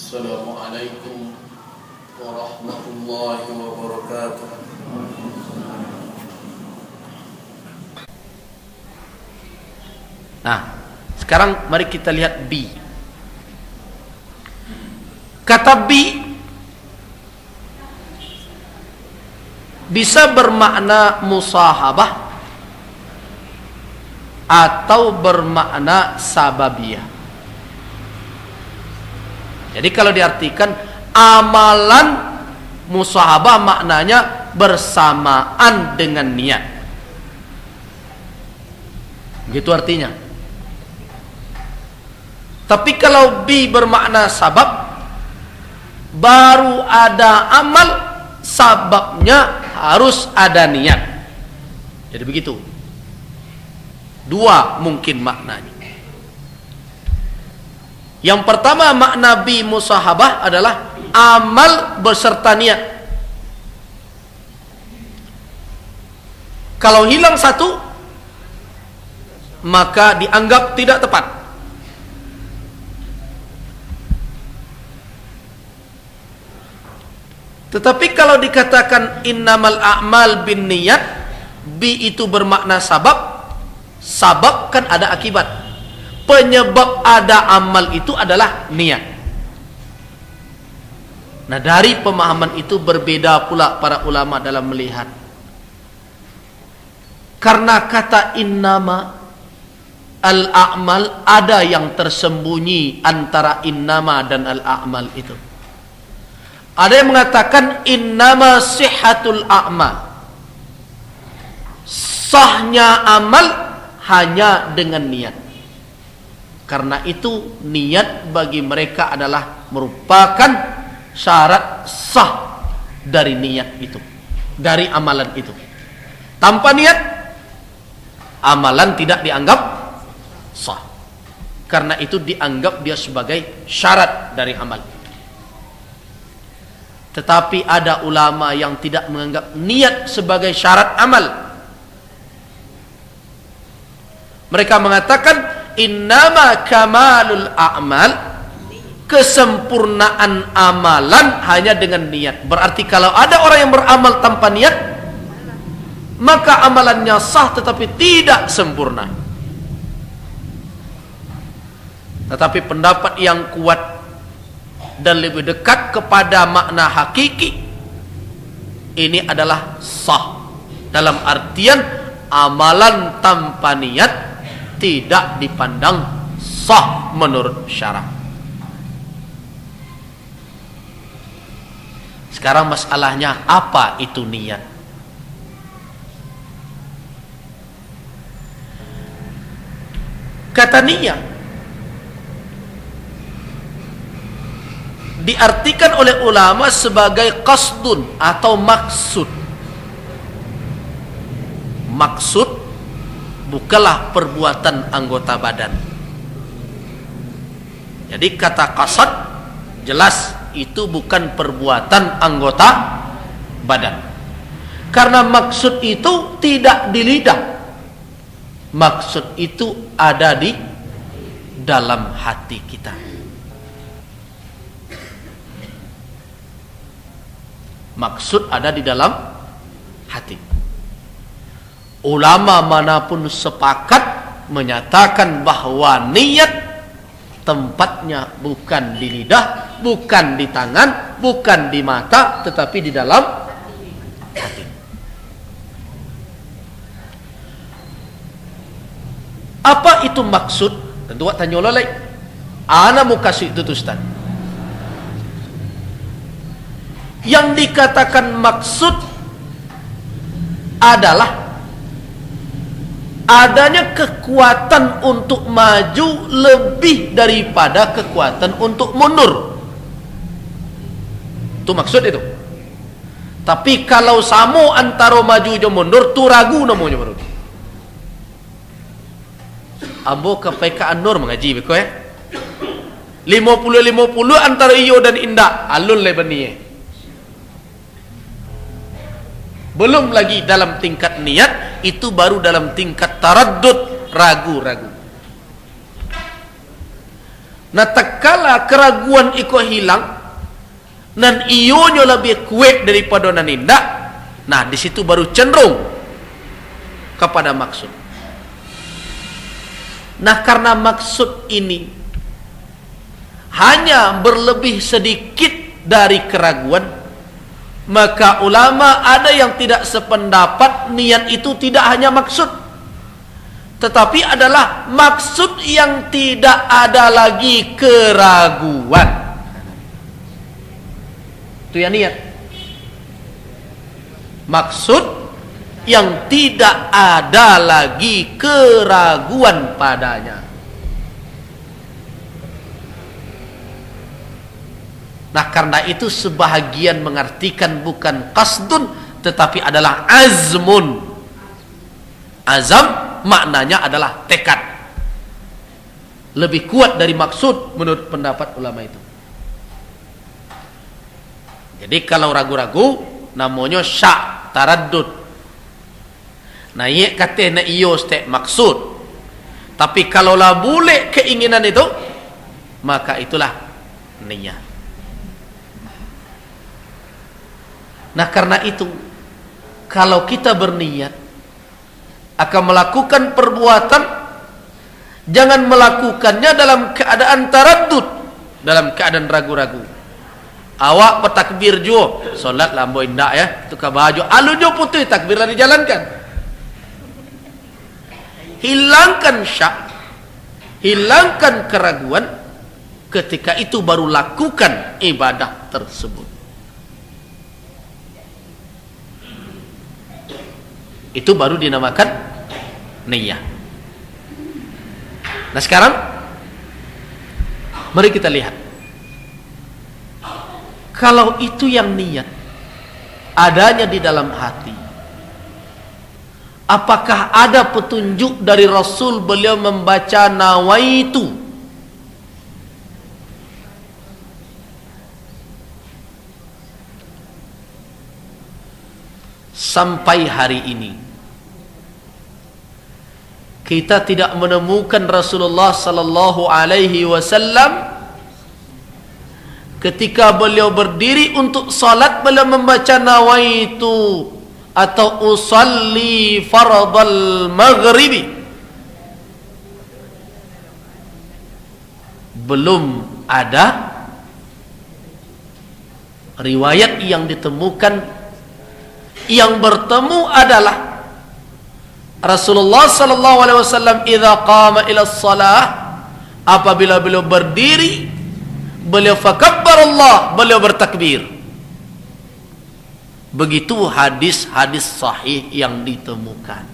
Assalamualaikum warahmatullahi wabarakatuh. Nah, sekarang mari kita lihat bi. Kata bi bisa bermakna musahabah atau bermakna sababiyah. Jadi kalau diartikan amalan musahabah maknanya bersamaan dengan niat. Gitu artinya. Tapi kalau bi bermakna sabab, baru ada amal, sababnya harus ada niat. Jadi begitu. Dua mungkin maknanya. Yang pertama makna bi musahabah adalah amal beserta niat. Kalau hilang satu, maka dianggap tidak tepat. Tetapi kalau dikatakan innamal a'mal bin niyat, bi itu bermakna sabab. Sabab kan ada akibat. Penyebab ada amal itu adalah niat. Nah, dari pemahaman itu berbeda pula para ulama dalam melihat. Karena kata innama al-a'mal, ada yang tersembunyi antara innama dan al-a'mal itu. Ada yang mengatakan innama sihhatul a'mal, sahnya amal hanya dengan niat. Karena itu niat bagi mereka adalah merupakan syarat sah dari niat itu, dari amalan itu. Tanpa niat, amalan tidak dianggap sah. Karena itu dianggap dia sebagai syarat dari amal. Tetapi ada ulama yang tidak menganggap niat sebagai syarat amal. Mereka mengatakan innama kamalul a'mal, kesempurnaan amalan hanya dengan niat. Berarti kalau ada orang yang beramal tanpa niat, maka amalannya sah tetapi tidak sempurna. Tetapi pendapat yang kuat dan lebih dekat kepada makna hakiki ini adalah sah, dalam artian amalan tanpa niat tidak dipandang sah menurut syara. Sekarang masalahnya apa itu niat? Kata niat diartikan oleh ulama sebagai qasdun atau maksud. Maksud bukanlah perbuatan anggota badan. Jadi kata qasad jelas itu bukan perbuatan anggota badan. Karena maksud itu tidak di lidah. Maksud itu ada di dalam hati kita. Maksud ada di dalam hati. Ulama manapun sepakat menyatakan bahwa niat tempatnya bukan di lidah, bukan di tangan, bukan di mata, tetapi di dalam hati. Apa itu maksud? Tentu tanya oleh ana mau kasih itu Ustaz. Yang dikatakan maksud adalah adanya kekuatan untuk maju lebih daripada kekuatan untuk mundur. Itu maksud itu. Tapi kalau samo antara maju dan mundur, tu ragu namanya baru. Ambo ke PK Nur mengaji beko ya. 50-50 antara iyo dan indah, alun le bani. Belum lagi dalam tingkat niat, itu baru dalam tingkat taraddud, ragu-ragu. Nah tatkala keraguan iko hilang dan ionyo lebih kuat daripada nanindak, nah di situ baru cenderung kepada maksud. Nah karena maksud ini hanya berlebih sedikit dari keraguan, maka ulama ada yang tidak sependapat niat itu tidak hanya maksud, tetapi adalah maksud yang tidak ada lagi keraguan. Itu yang niat. Maksud yang tidak ada lagi keraguan padanya. Nah karena itu sebahagian mengartikan bukan qasdun tetapi adalah azmun. Azam maknanya adalah tekad. Lebih kuat dari maksud menurut pendapat ulama itu. Jadi kalau ragu-ragu namanya syak, taraddud. Nah iya kata na iyo stek maksud. Tapi kalaulah boleh keinginan itu, maka itulah niat. Nah karena itu kalau kita berniat akan melakukan perbuatan, jangan melakukannya dalam keadaan taraddud, dalam keadaan ragu-ragu. Awak bertakbir jo, solat lambo indak ya, tukar baju, alu jo putih takbirlah dijalankan. Hilangkan syak, hilangkan keraguan, ketika itu baru lakukan ibadah tersebut. Itu baru dinamakan niyah. Nah sekarang mari kita lihat, kalau itu yang niat adanya di dalam hati, apakah ada petunjuk dari Rasul beliau membaca nawaitu? Sampai hari ini kita tidak menemukan Rasulullah sallallahu alaihi wasallam ketika beliau berdiri untuk salat beliau membaca nawaitu atau usalli fardal maghribi. Belum ada riwayat yang ditemukan. Yang bertemu adalah Rasulullah sallallahu alaihi wasallam idza qama ila shalah, apabila beliau berdiri beliau fakabbarallah, beliau bertakbir. Begitu hadis-hadis sahih yang ditemukan.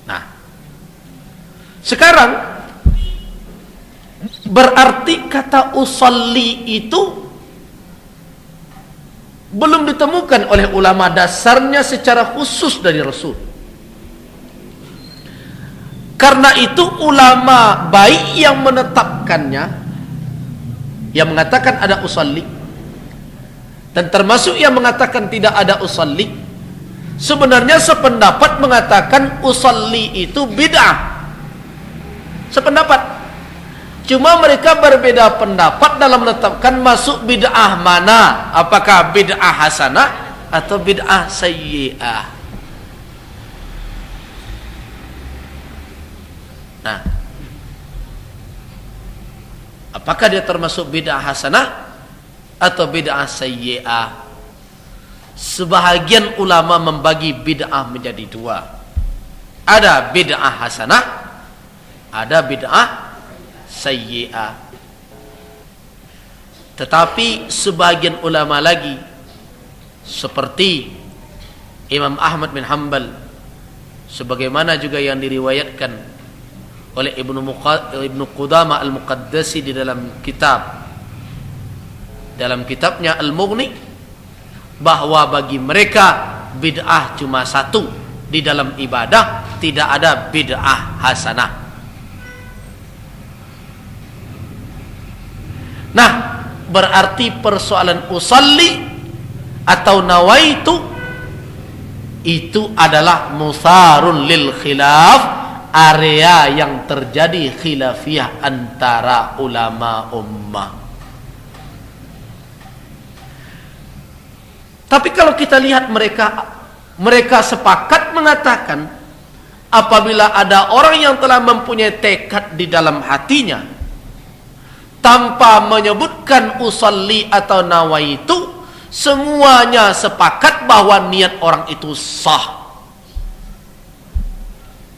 Nah, sekarang berarti kata usalli itu belum ditemukan oleh ulama dasarnya secara khusus dari Rasul. Karena itu ulama baik yang menetapkannya, yang mengatakan ada usalli, dan termasuk yang mengatakan tidak ada usalli, sebenarnya sependapat mengatakan usalli itu bid'ah. Sependapat. Cuma mereka berbeda pendapat dalam menetapkan masuk bid'ah mana, apakah bid'ah hasanah atau bid'ah sayyi'ah. Nah, apakah dia termasuk bid'ah hasanah atau bid'ah sayyi'ah? Sebahagian ulama membagi bid'ah menjadi dua. Ada bid'ah hasanah, ada bid'ah sayyi'ah. Tetapi sebagian ulama lagi seperti Imam Ahmad bin Hanbal, sebagaimana juga yang diriwayatkan oleh Ibnu Qudamah Al-Muqaddasi di dalam kitabnya Al-Mughni, bahwa bagi mereka bid'ah cuma satu di dalam ibadah, tidak ada bid'ah hasanah. Nah, berarti persoalan usalli atau nawaitu itu adalah musarun lil khilaf area yang terjadi khilafiyah antara ulama ummah. Tapi kalau kita lihat mereka sepakat mengatakan apabila ada orang yang telah mempunyai tekad di dalam hatinya tanpa menyebutkan usalli atau nawaitu, semuanya sepakat bahwa niat orang itu sah.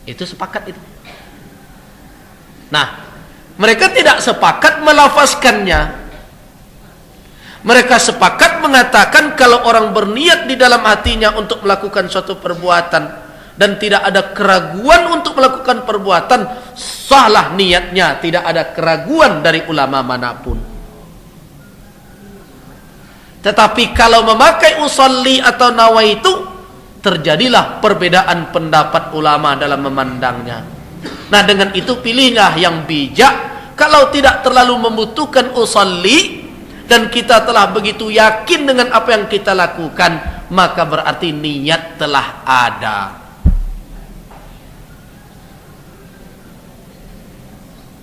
Itu sepakat itu. Nah, mereka tidak sepakat melafazkannya. Mereka sepakat mengatakan kalau orang berniat di dalam hatinya untuk melakukan suatu perbuatan dan tidak ada keraguan untuk melakukan perbuatan, sahlah niatnya, tidak ada keraguan dari ulama manapun. Tetapi kalau memakai usalli atau nawaitu, terjadilah perbedaan pendapat ulama dalam memandangnya. Nah, dengan itu pilihlah yang bijak. Kalau tidak terlalu membutuhkan usalli dan kita telah begitu yakin dengan apa yang kita lakukan, maka berarti niat telah ada.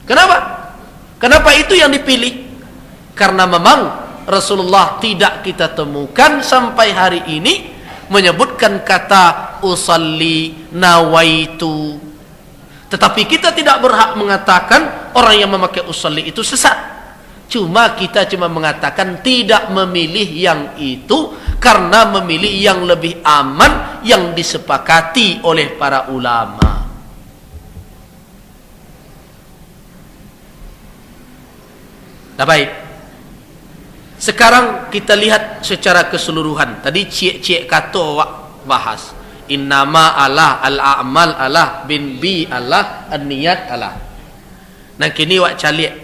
Kenapa? Kenapa itu yang dipilih? Karena memang Rasulullah tidak kita temukan sampai hari ini menyebutkan kata usalli nawaitu. Tetapi kita tidak berhak mengatakan orang yang memakai usalli itu sesat. Cuma kita mengatakan tidak memilih yang itu karena memilih yang lebih aman yang disepakati oleh para ulama. Nah, baik. Sekarang kita lihat secara keseluruhan. Tadi cik-cik kata awak bahas. Innama Allah, al-a'mal Allah, bin bi Allah, an-niyat Allah. Nah, kini awak calik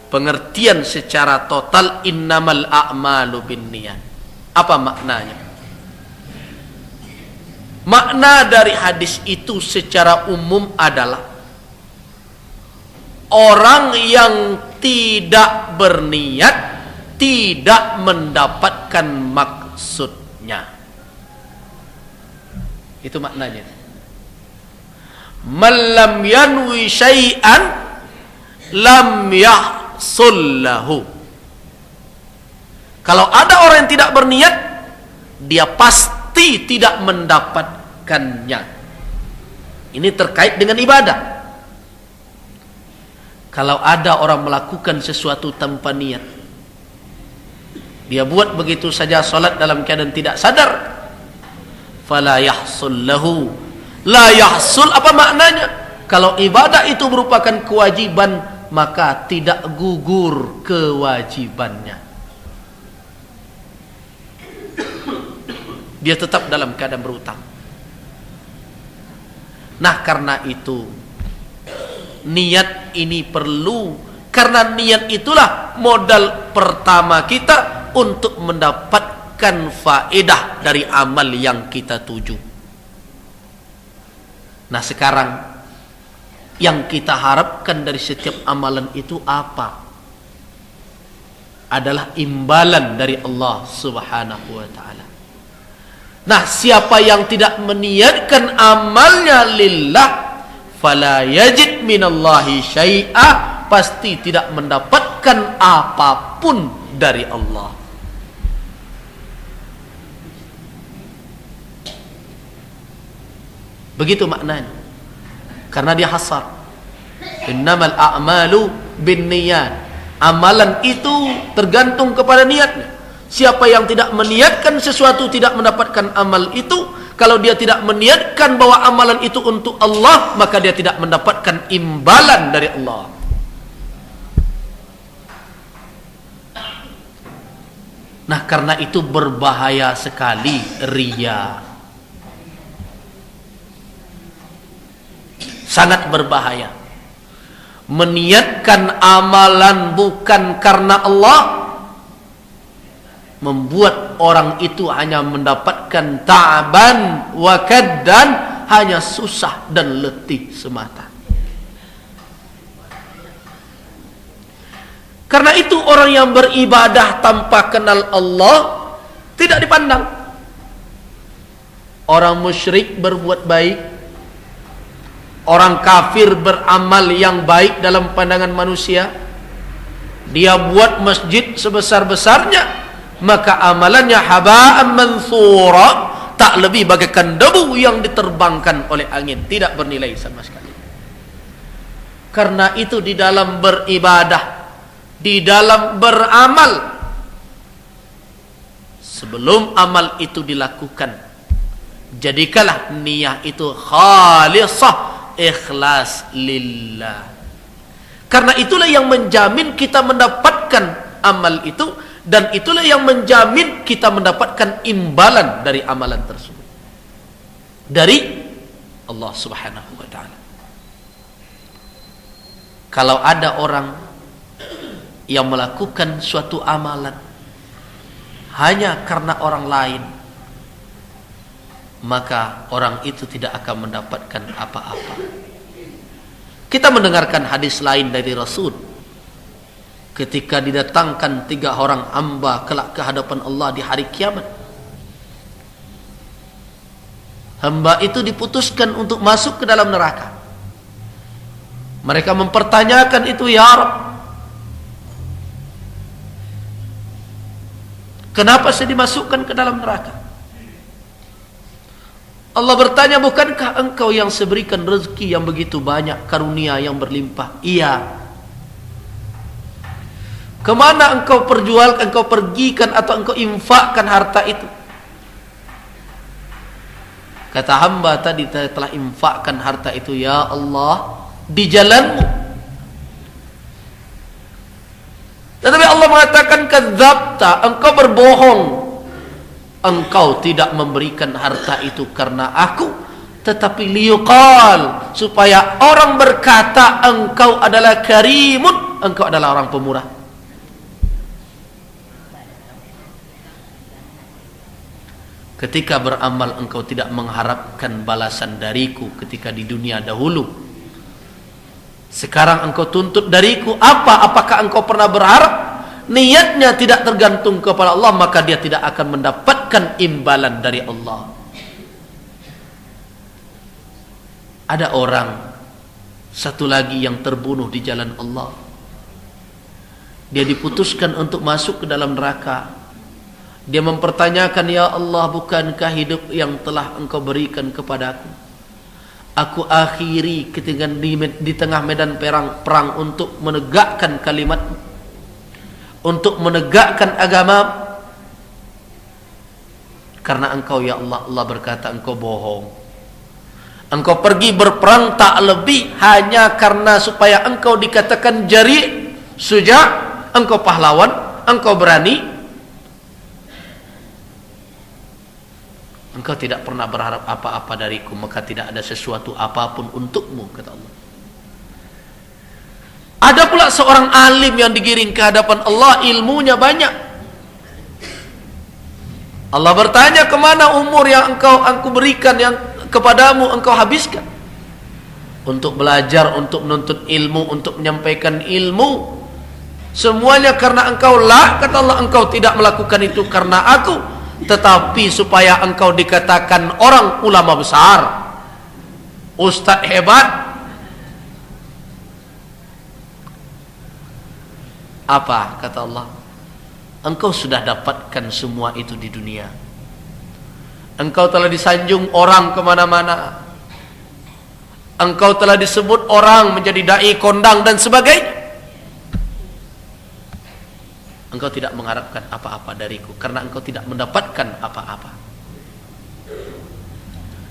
pengertian secara total innamal a'malu binniyat. Apa maknanya? Makna dari hadis itu secara umum adalah orang yang tidak berniat tidak mendapatkan maksudnya. Itu maknanya. Man lam yanwi syai'an lam yahsullahu. Kalau ada orang yang tidak berniat, dia pasti tidak mendapatkannya. Ini terkait dengan ibadah. Kalau ada orang melakukan sesuatu tanpa niat, dia buat begitu saja salat dalam keadaan tidak sadar, fala yahsul lahu. La yahsul apa maknanya? Kalau ibadah itu merupakan kewajiban, maka tidak gugur kewajibannya. Dia tetap dalam keadaan berutang. Nah, karena itu niat ini perlu, karena niat itulah modal pertama kita untuk mendapatkan faedah dari amal yang kita tuju. Nah, sekarang yang kita harapkan dari setiap amalan itu apa? Adalah imbalan dari Allah Subhanahu wa ta'ala. Nah, siapa yang tidak meniatkan amalnya lillah, fala yajid minallahi syai'a, pasti tidak mendapatkan apapun dari Allah. Begitu maknanya. Karena dia hasar. Innamal a'malu binniyat. Amalan itu tergantung kepada niatnya. Siapa yang tidak meniatkan sesuatu tidak mendapatkan amal itu. Kalau dia tidak meniatkan bahwa amalan itu untuk Allah, maka dia tidak mendapatkan imbalan dari Allah. Nah, karena itu berbahaya sekali riya. Sangat berbahaya. Meniatkan amalan bukan karena Allah, membuat orang itu hanya mendapatkan ta'ban wa kaddan, hanya susah dan letih semata. Karena itu orang yang beribadah tanpa kenal Allah tidak dipandang. Orang musyrik berbuat baik Orang kafir beramal yang baik dalam pandangan manusia, dia buat masjid sebesar-besarnya, maka amalannya haba'an manthura, tak lebih bagaikan debu yang diterbangkan oleh angin, tidak bernilai sama sekali. Karena itu di dalam beribadah, di dalam beramal, sebelum amal itu dilakukan, jadikanlah niat itu khalisah, ikhlas lillah. Karena itulah yang menjamin kita mendapatkan amal itu, dan itulah yang menjamin kita mendapatkan imbalan dari amalan tersebut dari Allah Subhanahu wa ta'ala. Kalau ada orang yang melakukan suatu amalan hanya karena orang lain, maka orang itu tidak akan mendapatkan apa-apa. Kita mendengarkan hadis lain dari Rasul, ketika didatangkan 3 orang hamba kelak ke hadapan Allah di hari kiamat. Hamba itu diputuskan untuk masuk ke dalam neraka. Mereka mempertanyakan itu, ya Rabb, kenapa saya dimasukkan ke dalam neraka? Allah bertanya, bukankah engkau yang seberikan rezeki yang begitu banyak, karunia yang berlimpah? Iya. Kemana engkau perjualkan, engkau pergikan atau engkau infakkan harta itu? Kata hamba tadi, telah infakkan harta itu, ya Allah, di jalanmu. Tetapi Allah mengatakan, kadzabta, engkau berbohong. Engkau tidak memberikan harta itu karena aku, tetapi liyuqal, supaya orang berkata engkau adalah karimun, engkau adalah orang pemurah. Ketika beramal engkau tidak mengharapkan balasan dariku ketika di dunia dahulu. Sekarang engkau tuntut dariku apa? Apakah engkau pernah berharap? Niatnya tidak tergantung kepada Allah, maka dia tidak akan mendapatkan imbalan dari Allah. Ada orang satu lagi yang terbunuh di jalan Allah. Dia diputuskan untuk masuk ke dalam neraka. Dia mempertanyakan, ya Allah, bukankah hidup yang telah engkau berikan kepadaku, aku akhiri ketika di tengah medan perang untuk menegakkan kalimat-Mu, untuk menegakkan agama. Karena engkau, ya Allah, Allah berkata engkau bohong. Engkau pergi berperang tak lebih hanya karena supaya engkau dikatakan jari, suja, engkau pahlawan, engkau berani. Engkau tidak pernah berharap apa-apa dariku, maka tidak ada sesuatu apapun untukmu, kata Allah. Ada pula seorang alim yang digiring ke hadapan Allah, ilmunya banyak. Allah bertanya, kemana umur yang aku berikan, yang kepadamu engkau habiskan untuk belajar, untuk menuntut ilmu, untuk menyampaikan ilmu? Semuanya karena engkau lah, kata Allah. Engkau tidak melakukan itu karena aku, tetapi supaya engkau dikatakan orang ulama besar, ustadz hebat. Apa kata Allah? Engkau sudah dapatkan semua itu di dunia. Engkau telah disanjung orang kemana-mana. Engkau telah disebut orang menjadi dai, kondang dan sebagainya. Engkau tidak mengharapkan apa-apa dariku karena engkau tidak mendapatkan apa-apa.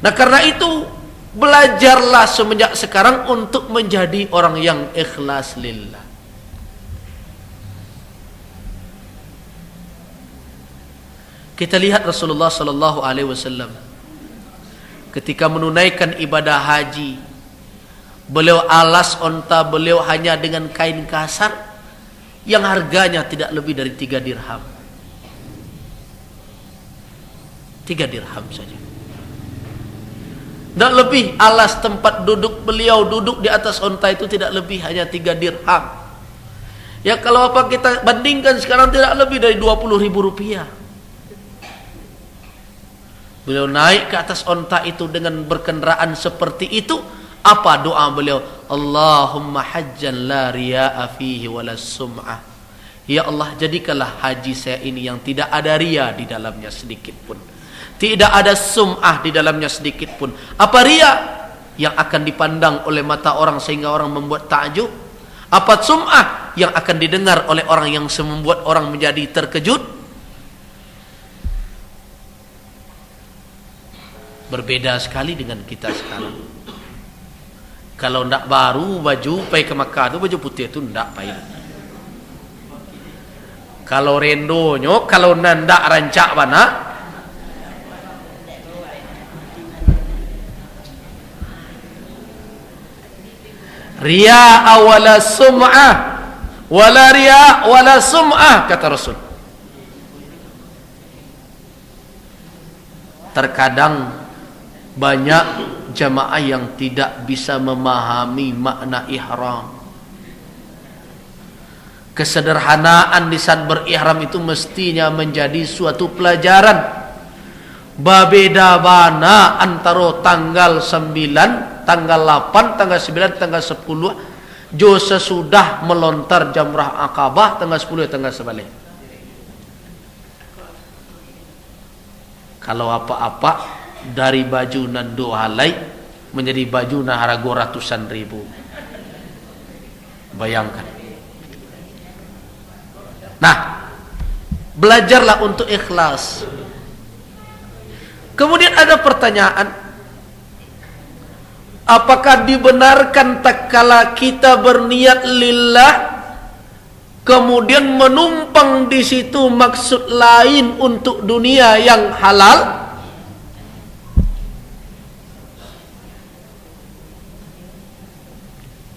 Nah, karena itu belajarlah semenjak sekarang untuk menjadi orang yang ikhlas lillah. Kita lihat Rasulullah sallallahu alaihi wasallam ketika menunaikan ibadah haji, beliau alas onta beliau hanya dengan kain kasar yang harganya tidak lebih dari 3 dirham. 3 dirham saja. Tidak lebih. Alas tempat duduk beliau duduk di atas onta itu tidak lebih, hanya 3 dirham. Ya, kalau apa kita bandingkan sekarang tidak lebih dari 20.000 rupiah. Beliau naik ke atas onta itu dengan berkendaraan seperti itu, Apa doa beliau? Allahumma hajjan la riya'a fihi wala sum'ah. Ya Allah, jadikanlah haji saya ini yang tidak ada ria di dalamnya sedikit pun, tidak ada sum'ah di dalamnya sedikit pun. Apa ria? Yang akan dipandang oleh mata orang sehingga orang membuat takjub. Apa sum'ah? Yang akan didengar oleh orang yang membuat orang menjadi terkejut. Berbeda sekali dengan kita sekarang. Kalau ndak baru baju pergi ke Makkah tu, baju putih tu ndak pakai. Kalau rendonyo, kalau ndak rancak bana, riya wala sum'ah, wala riya wala sum'ah, kata Rasul. Terkadang banyak jamaah yang tidak bisa memahami makna ihram. Kesederhanaan di saat berihram itu mestinya menjadi suatu pelajaran. Babeda bana antara tanggal 9, tanggal 8, tanggal 9, tanggal 10, jo sesudah melontar jamrah Aqabah tanggal 10, tanggal sebalik. Kalau apa-apa dari baju nan 2 halai menjadi baju na harga ratusan ribu. Bayangkan. Nah, belajarlah untuk ikhlas. Kemudian ada pertanyaan, apakah dibenarkan tatkala kita berniat lillah kemudian menumpang di situ maksud lain untuk dunia yang halal?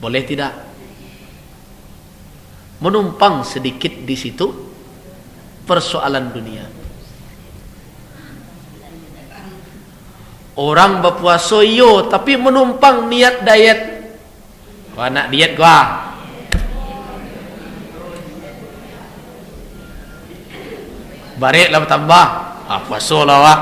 Boleh tidak? Menumpang sedikit di situ persoalan dunia. Orang berpuasa yo tapi menumpang niat diet. Wah, nak diet gua. Barik lah bertambah. Puasa lah wah.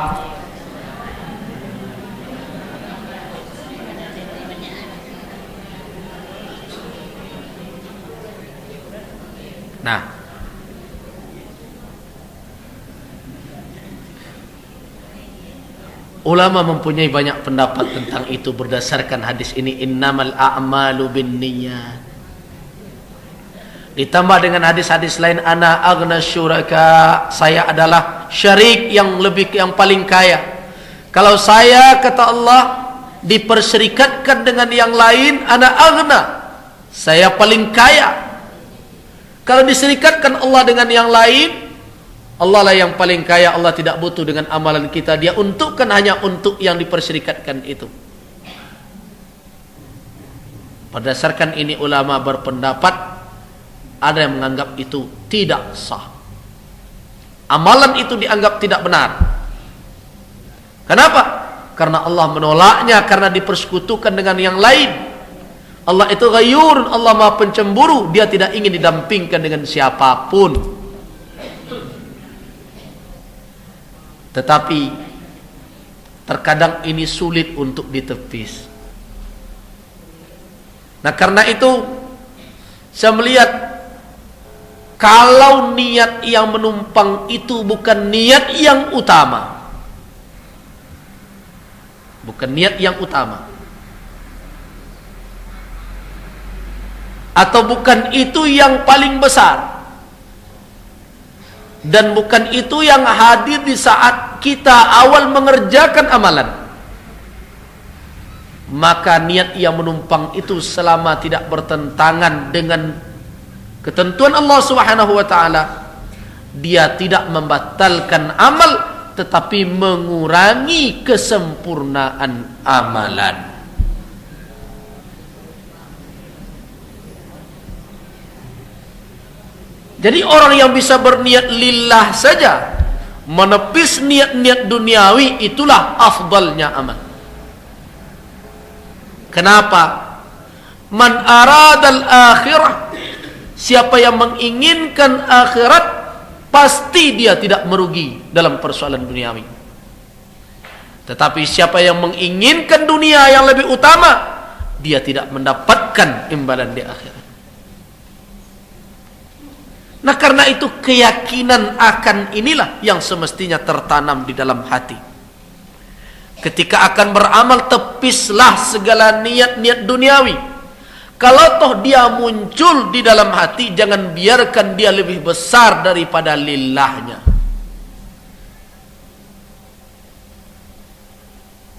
Nah, ulama mempunyai banyak pendapat tentang itu berdasarkan hadis ini, innamal a'malu binniyat. Ditambah dengan hadis-hadis lain, ana aghna syuraka, saya adalah syarik yang paling kaya. Kalau saya, kata Allah, diperserikatkan dengan yang lain, ana aghna, saya paling kaya. Kalau diserikatkan Allah dengan yang lain, Allah lah yang paling kaya. Allah tidak butuh dengan amalan kita. Dia untukkan hanya untuk yang diperserikatkan itu. Berdasarkan ini ulama berpendapat, ada yang menganggap itu tidak sah. Amalan itu dianggap tidak benar. Kenapa? Karena Allah menolaknya, karena dipersekutukan dengan yang lain. Allah itu ghayur, Allah Maha Pencemburu, Dia tidak ingin didampingkan dengan siapapun. Tetapi terkadang ini sulit untuk ditepis. Nah, karena itu saya melihat kalau niat yang menumpang itu bukan niat yang utama, bukan niat yang utama, atau bukan itu yang paling besar, dan bukan itu yang hadir di saat kita awal mengerjakan amalan, maka niat yang menumpang itu selama tidak bertentangan dengan ketentuan Allah Subhanahu wa taala, dia tidak membatalkan amal tetapi mengurangi kesempurnaan amalan. Jadi orang yang bisa berniat lillah saja, menepis niat-niat duniawi, itulah afdalnya amal. Kenapa? Man aradal akhirah, siapa yang menginginkan akhirat, pasti dia tidak merugi dalam persoalan duniawi. Tetapi siapa yang menginginkan dunia yang lebih utama, dia tidak mendapatkan imbalan di akhirat. Nah, karena itu keyakinan akan inilah yang semestinya tertanam di dalam hati. Ketika akan beramal, tepislah segala niat-niat duniawi. Kalau toh dia muncul di dalam hati, jangan biarkan dia lebih besar daripada lillahnya.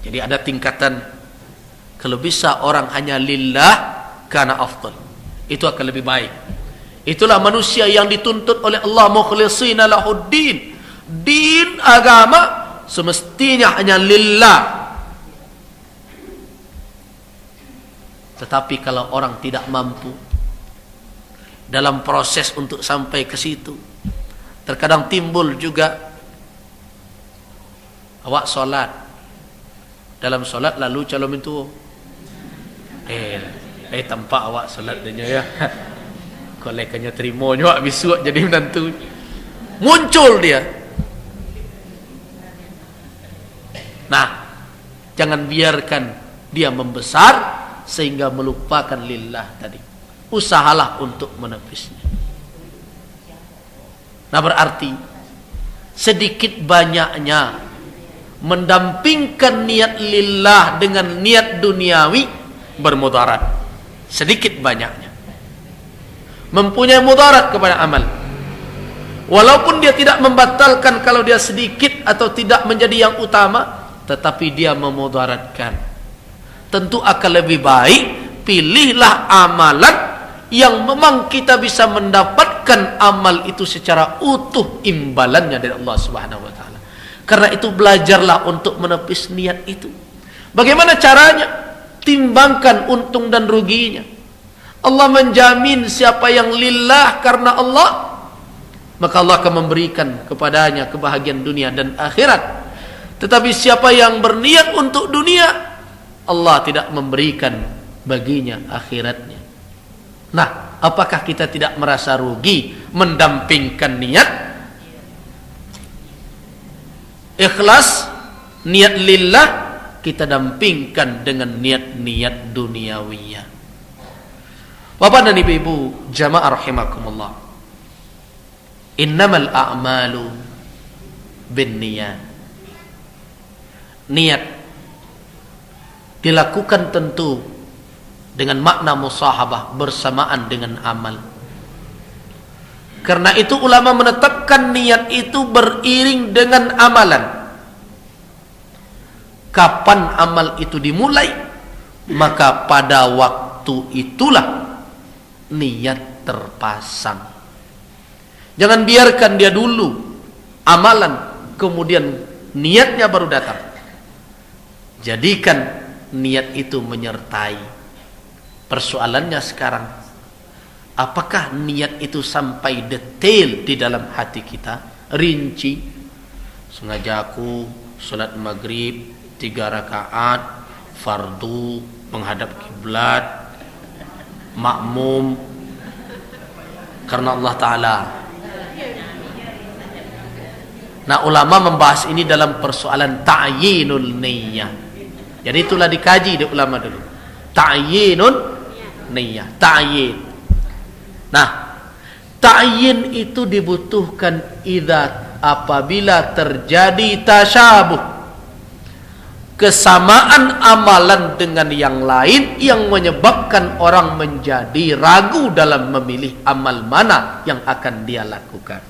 Jadi ada tingkatan, kalau bisa orang hanya lillah kana afdal, itu akan lebih baik. Itulah manusia yang dituntut oleh Allah, mukhlishina lahuddin. Din, agama semestinya hanya lillah. Tetapi kalau orang tidak mampu dalam proses untuk sampai ke situ, terkadang timbul juga awak solat, dalam solat lalu calon itu tampak awak solat dia ya. Kolekannya terima juga besok jadi menantu. Muncul dia. Nah, jangan biarkan dia membesar sehingga melupakan lillah tadi. Usahalah untuk menepisnya. Nah, berarti sedikit banyaknya mendampingkan niat lillah dengan niat duniawi bermudarat. Sedikit banyaknya mempunyai mudarat kepada amal. Walaupun dia tidak membatalkan kalau dia sedikit atau tidak menjadi yang utama, tetapi dia memudaratkan. Tentu akan lebih baik pilihlah amalan yang memang kita bisa mendapatkan amal itu secara utuh imbalannya dari Allah Subhanahu wa taala. Karena itu belajarlah untuk menepis niat itu. Bagaimana caranya? Timbangkan untung dan ruginya. Allah menjamin siapa yang lillah karena Allah, maka Allah akan memberikan kepadanya kebahagiaan dunia dan akhirat. Tetapi siapa yang berniat untuk dunia, Allah tidak memberikan baginya akhiratnya. Nah, apakah kita tidak merasa rugi mendampingkan niat? Ikhlas, niat lillah, kita dampingkan dengan niat-niat duniawiyah. Bapak dan ibu-ibu jamaah rahimakumullah, innamal a'malu binniyat. Niat dilakukan tentu dengan makna musahabah, bersamaan dengan amal. Karena itu ulama menetapkan niat itu beriring dengan amalan. Kapan amal itu dimulai, maka pada waktu itulah niat terpasang. Jangan biarkan dia dulu amalan, kemudian niatnya baru datang. Jadikan niat itu menyertai. Persoalannya sekarang, apakah niat itu sampai detail di dalam hati kita, rinci? Sengaja aku salat maghrib 3 rakaat fardu menghadap kiblat, makmum karena Allah Ta'ala. Nah, ulama membahas ini dalam persoalan ta'yinul niyyah. Jadi itulah dikaji di ulama dulu. Ta'yinul niyyah, ta'yin. Nah, ta'yin itu dibutuhkan apabila terjadi tasyabuh, kesamaan amalan dengan yang lain yang menyebabkan orang menjadi ragu dalam memilih amal mana yang akan dia lakukan.